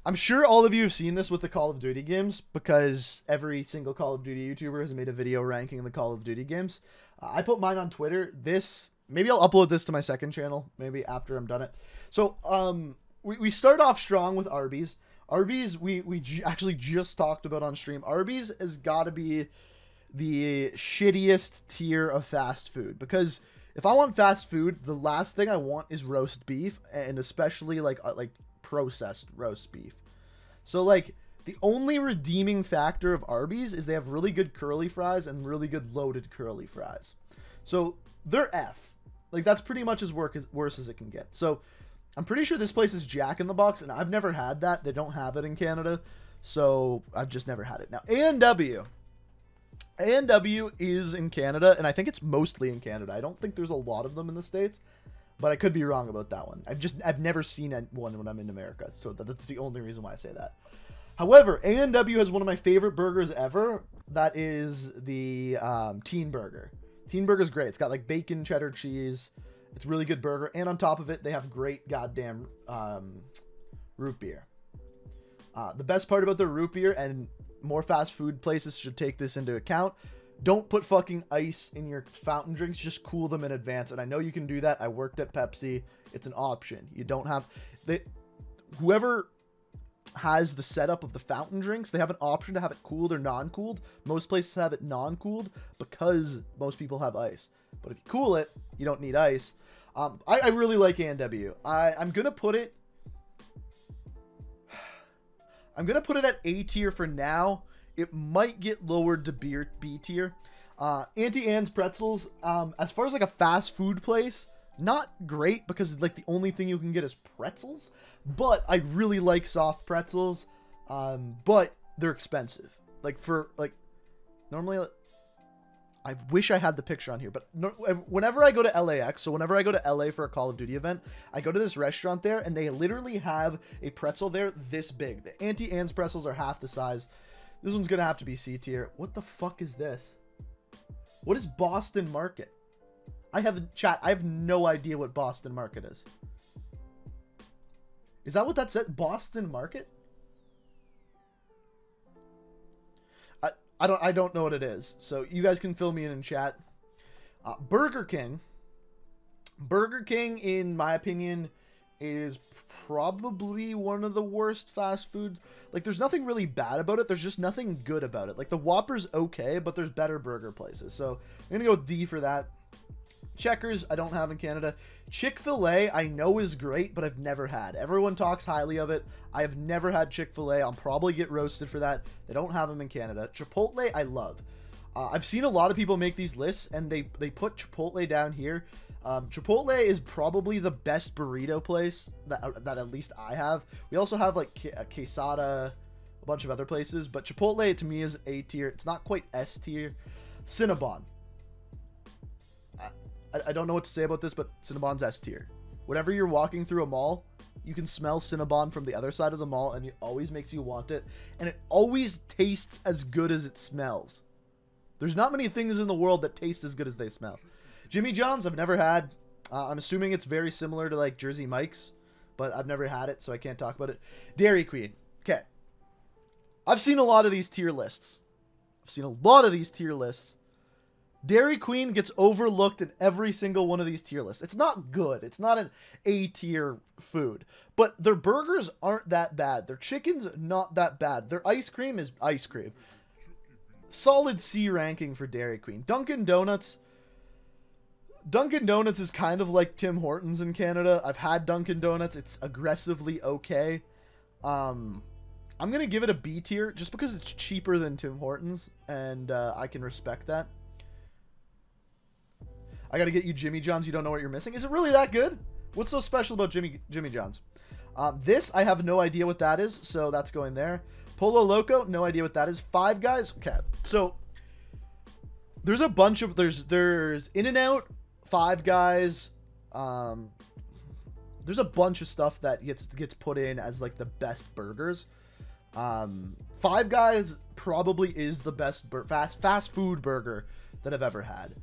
I'm sure all of you have seen this with the Call of Duty games because every single Call of Duty YouTuber has made a video ranking the Call of Duty games. I put mine on Twitter. Maybe I'll upload this to my second channel, maybe after I'm done it. So, we start off strong with Arby's. Arby's, we actually just talked about on stream. Arby's has got to be the shittiest tier of fast food, because if I want fast food, the last thing I want is roast beef, and especially like processed roast beef. So like the only redeeming factor of Arby's is they have really good curly fries and really good loaded curly fries. So they're F. Like that's pretty much as worse as it can get. So I'm pretty sure this place is Jack in the Box, and I've never had that. They don't have it in Canada, so I've just never had it. Now A&W is in Canada, and I think it's mostly in Canada. I don't think there's a lot of them in the States, but I could be wrong about that one. I've never seen one when I'm in America, so that's the only reason why I say that. However, A&W has one of my favorite burgers ever. That is the Teen Burger. Teen Burger's great. It's got like bacon, cheddar cheese. It's a really good burger, and on top of it, they have great goddamn root beer. The best part about the root beer, and more fast food places should take this into account, don't put fucking ice in your fountain drinks. Just cool them in advance. And I know you can do that. I worked at Pepsi. It's an option. You don't have... Whoever has the setup of the fountain drinks, they have an option to have it cooled or non-cooled. Most places have it non-cooled because most people have ice. But if you cool it, you don't need ice. I really like A&W. I'm going to put it... I'm going to put it at A tier for now. It might get lowered to B tier. Auntie Anne's Pretzels, as far as like a fast food place, not great because like the only thing you can get is pretzels. But I really like soft pretzels, but they're expensive. Like for like, normally, I wish I had the picture on here, but whenever I go to LAX, so whenever I go to LA for a Call of Duty event, I go to this restaurant there, and they literally have a pretzel there this big. The Auntie Anne's pretzels are half the size. This one's gonna have to be C tier. What the fuck is this? What is Boston Market? I have no idea what Boston Market is. Is that what that said? Boston Market? I don't know what it is. So you guys can fill me in chat. Burger King. Burger King, in my opinion, is probably one of the worst fast foods. Like, there's nothing really bad about it. There's just nothing good about it. Like, the Whopper's okay, but there's better burger places. So I'm gonna go D for that. Checkers, I don't have in Canada. Chick-fil-A, I know is great, but I've never had. Everyone talks highly of it. I have never had Chick-fil-A. I'll probably get roasted for that. They don't have them in Canada. Chipotle, I love. I've seen a lot of people make these lists, and they put Chipotle down here. Chipotle is probably the best burrito place that at least I have. We also have like Quesada, a bunch of other places, but Chipotle to me is A tier. It's not quite S tier. Cinnabon. I don't know what to say about this, but Cinnabon's S tier. Whenever you're walking through a mall, you can smell Cinnabon from the other side of the mall, and it always makes you want it. And it always tastes as good as it smells. There's not many things in the world that taste as good as they smell. Jimmy John's, I've never had. I'm assuming it's very similar to like Jersey Mike's, but I've never had it, so I can't talk about it. Dairy Queen. Okay. I've seen a lot of these tier lists. Dairy Queen gets overlooked in every single one of these tier lists. It's not good. It's not an A tier food. But their burgers aren't that bad. Their chicken's not that bad. Their ice cream is ice cream. Solid C ranking for Dairy Queen. Dunkin Donuts. Dunkin Donuts is kind of like Tim Hortons in Canada. I've had Dunkin Donuts. It's aggressively okay. I'm going to give it a B tier just because it's cheaper than Tim Hortons. And I can respect that. I got to get you Jimmy John's. You don't know what you're missing. Is it really that good? What's so special about Jimmy John's? This, I have no idea what that is, so that's going there. Polo Loco, no idea what that is. Five Guys, okay. So, there's a bunch of, there's In-N-Out, Five Guys, there's a bunch of stuff that gets put in as, like, the best burgers. Five Guys probably is the best fast food burger that I've ever had.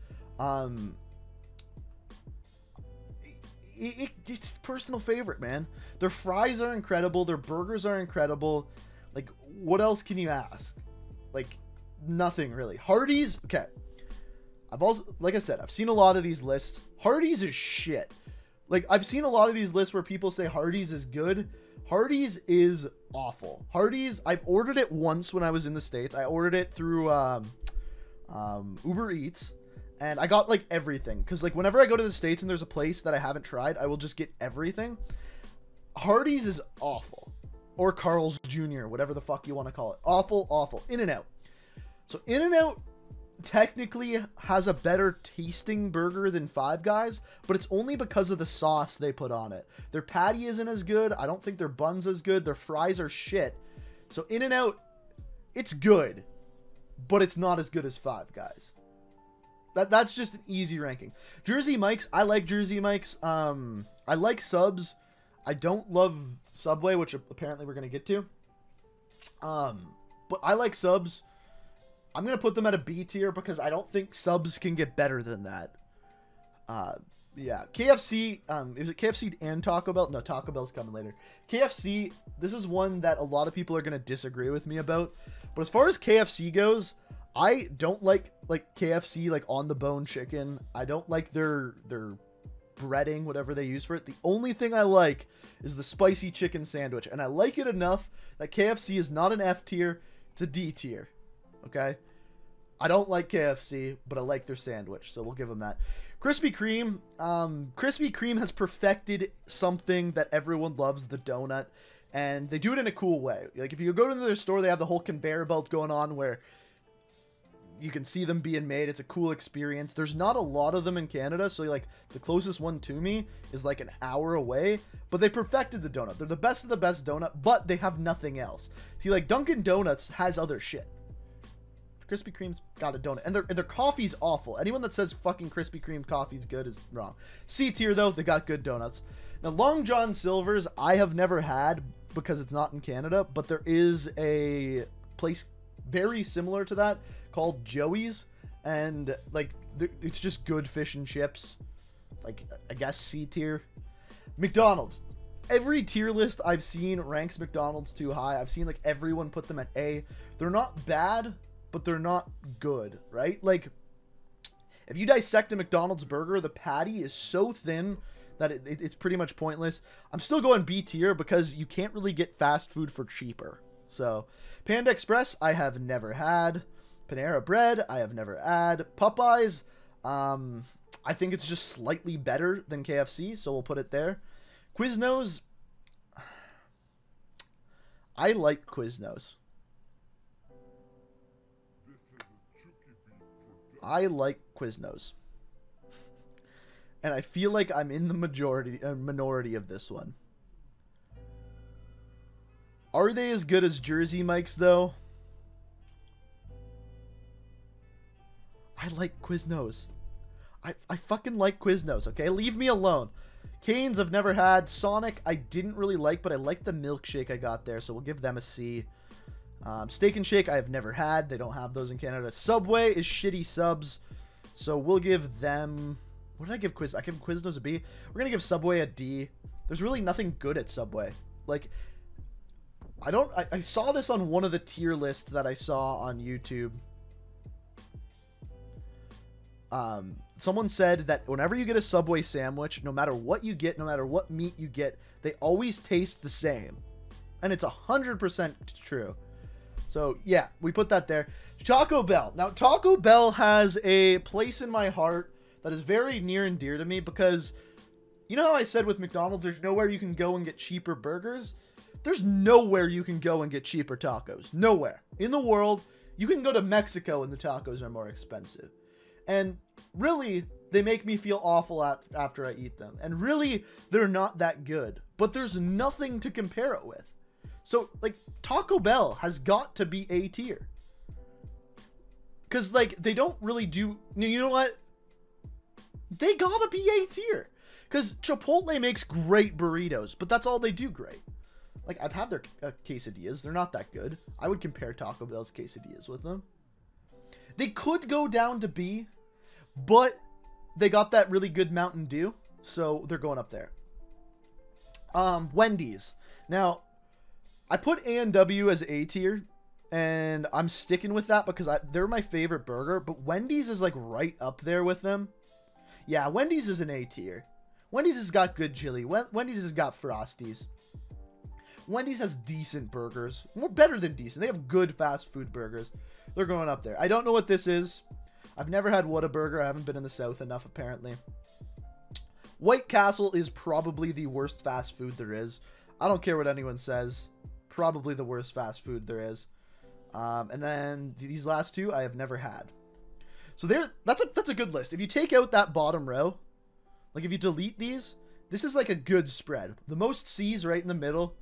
it's personal favorite, man. Their fries are incredible. Their burgers are incredible. Like, what else can you ask? Like, nothing really. Hardee's, okay. I've also, like I said, I've seen a lot of these lists. Hardee's is shit. Like, I've seen a lot of these lists where people say Hardee's is good. Hardee's is awful. Hardee's, I've ordered it once when I was in the States. I ordered it through Uber Eats. And I got, like, everything. Because, like, whenever I go to the States and there's a place that I haven't tried, I will just get everything. Hardee's is awful. Or Carl's Jr., whatever the fuck you want to call it. Awful, awful. In-N-Out. So, In-N-Out technically has a better tasting burger than Five Guys, but it's only because of the sauce they put on it. Their patty isn't as good. I don't think their bun's as good. Their fries are shit. So, In-N-Out, it's good, but it's not as good as Five Guys. That's just an easy ranking. Jersey Mike's, I like Jersey Mike's. I like Subs. I don't love Subway, which apparently we're going to get to. But I like Subs. I'm going to put them at a B tier because I don't think Subs can get better than that. Yeah. KFC, is it KFC and Taco Bell? No, Taco Bell's coming later. KFC, this is one that a lot of people are going to disagree with me about. But as far as KFC goes, I don't like KFC, like, on the bone chicken. I don't like their breading, whatever they use for it. The only thing I like is the spicy chicken sandwich, and I like it enough that KFC is not an F tier, it's a D tier. Okay? I don't like KFC, but I like their sandwich, so we'll give them that. Krispy Kreme. Krispy Kreme has perfected something that everyone loves, the donut, and they do it in a cool way. Like, if you go to their store, they have the whole conveyor belt going on where you can see them being made. It's a cool experience. There's not a lot of them in Canada, so like the closest one to me is like an hour away, but they perfected the donut. They're the best of the best donut, but they have nothing else. See, like Dunkin Donuts has other shit. Krispy Kreme's got a donut, and their coffee's awful. Anyone that says fucking Krispy Kreme coffee's good is wrong. C tier though, they got good donuts. Now Long John Silver's I have never had because it's not in Canada, but there is a place very similar to that called Joey's, and like it's just good fish and chips. Like, I guess C tier. McDonald's, every tier list I've seen ranks McDonald's too high. I've seen like everyone put them at A. They're not bad, but they're not good, right? Like, if you dissect a McDonald's burger, the patty is so thin that it's pretty much pointless. I'm still going B tier because you can't really get fast food for cheaper. So Panda Express I have never had. Panera Bread I have never had. Popeyes, I think it's just slightly better than KFC, so we'll put it there. Quiznos, I like Quiznos. I like Quiznos. And I feel like I'm in the minority of this one. Are they as good as Jersey Mike's, though? I like Quiznos. I fucking like Quiznos, okay? Leave me alone. Cane's I've never had. Sonic I didn't really like, but I like the milkshake I got there, so we'll give them a C. Steak and Shake I have never had. They don't have those in Canada. Subway is shitty subs, so we'll give them... What did I give Quiz? I give Quiznos a B. We're going to give Subway a D. There's really nothing good at Subway. Like, I saw this on one of the tier lists that I saw on YouTube. Someone said that whenever you get a Subway sandwich, no matter what you get, no matter what meat you get, they always taste the same. And it's 100% true. So, yeah, we put that there. Taco Bell. Now, Taco Bell has a place in my heart that is very near and dear to me because, you know how I said with McDonald's, there's nowhere you can go and get cheaper burgers? There's nowhere you can go and get cheaper tacos. Nowhere. In the world, you can go to Mexico and the tacos are more expensive. And really, they make me feel awful after I eat them. And really, they're not that good. But there's nothing to compare it with. So, like, Taco Bell has got to be A tier. Because, like, they don't really do... You know what? They gotta be A tier. Because Chipotle makes great burritos, but that's all they do great. Like, I've had their quesadillas. They're not that good. I would compare Taco Bell's quesadillas with them. They could go down to B, but they got that really good Mountain Dew. So they're going up there. Wendy's. Now, I put A&W as A tier, and I'm sticking with that because they're my favorite burger, but Wendy's is like right up there with them. Yeah, Wendy's is an A tier. Wendy's has got good chili. Wendy's has got Frosties. Wendy's has decent burgers. More better than decent. They have good fast food burgers. They're going up there. I don't know what this is. I've never had Whataburger. I haven't been in the South enough, apparently. White Castle is probably the worst fast food there is. I don't care what anyone says. Probably the worst fast food there is. And then these last two I have never had. So that's a good list. If you take out that bottom row, like if you delete these, this is like a good spread. The most C's right in the middle.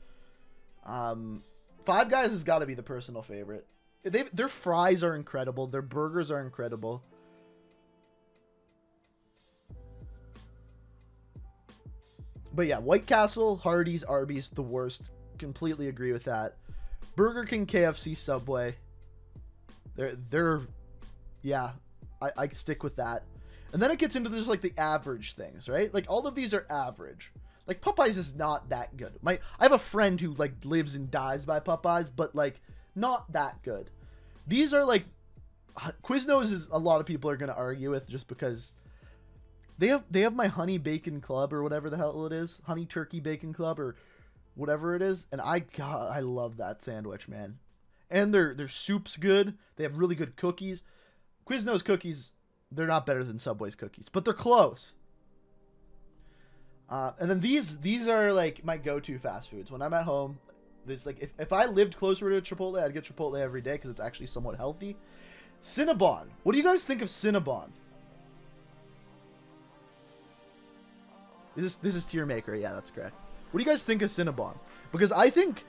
Five Guys has got to be the personal favorite. Their fries are incredible. Their burgers are incredible. But yeah, White Castle, Hardee's, Arby's, the worst. Completely agree with that. Burger King, KFC, Subway. Yeah, I stick with that. And then it gets into just like the average things, right? Like all of these are average. Like Popeyes is not that good. I have a friend who like lives and dies by Popeyes, but like not that good. These are like Quiznos is a lot of people are gonna argue with just because they have my honey bacon club or whatever the hell it is, honey turkey bacon club or whatever it is, and I love that sandwich, man. And their soup's good. They have really good cookies. Quiznos cookies, they're not better than Subway's cookies, but they're close. And then these are like my go-to fast foods when I'm at home. There's like if I lived closer to Chipotle, I'd get Chipotle every day because it's actually somewhat healthy. Cinnabon. What do you guys think of Cinnabon? This is tier maker. Yeah, that's correct. What do you guys think of Cinnabon? Because I think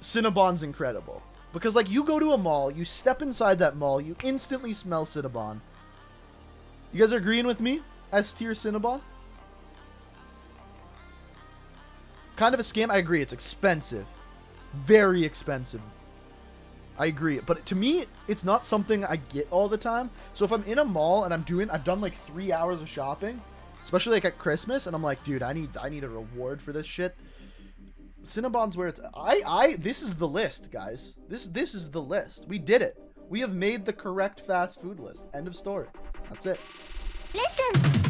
Cinnabon's incredible. Because like you go to a mall, you step inside that mall, you instantly smell Cinnabon. You guys are agreeing with me? S tier Cinnabon? Kind of a scam. I agree. It's expensive. Very expensive. I agree. But to me, it's not something I get all the time. So if I'm in a mall and I've done like 3 hours of shopping, especially like at Christmas, and I'm like, dude, I need a reward for this shit. Cinnabon's where it's this is the list, guys. This is the list. We did it. We have made the correct fast food list. End of story. That's it. Listen.